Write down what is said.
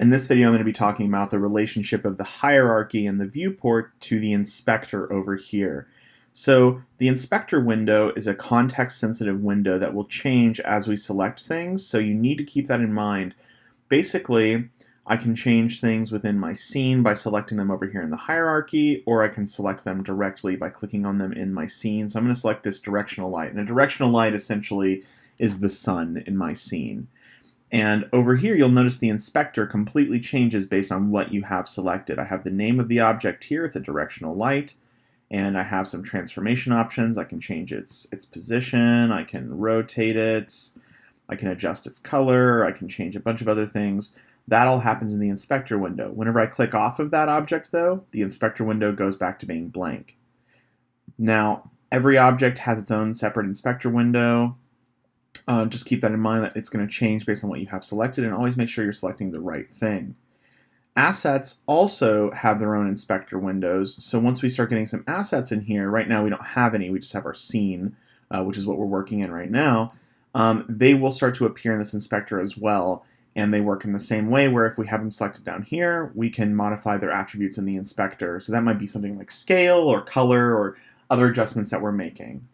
In this video, I'm going to be talking about the relationship of the hierarchy and the viewport to the inspector over here. So the inspector window is a context-sensitive window that will change as we select things, so you need to keep that in mind. Basically, I can change things within my scene by selecting them over here in the hierarchy, or I can select them directly by clicking on them in my scene. So I'm going to select this directional light, and a directional light essentially is the sun in my scene. And over here, you'll notice the inspector completely changes based on what you have selected. I have the name of the object here, it's a directional light, and I have some transformation options. I can change its position, I can rotate it, I can adjust its color, I can change a bunch of other things. That all happens in the inspector window. Whenever I click off of that object, though, the inspector window goes back to being blank. Now, every object has its own separate inspector window. Just keep that in mind that it's going to change based on what you have selected, and always make sure you're selecting the right thing. Assets also have their own inspector windows, so once we start getting some assets in here, right now we don't have any, we just have our scene, which is what we're working in right now. They will start to appear in this inspector as well, and they work in the same way where if we have them selected down here, we can modify their attributes in the inspector. So that might be something like scale or color or other adjustments that we're making.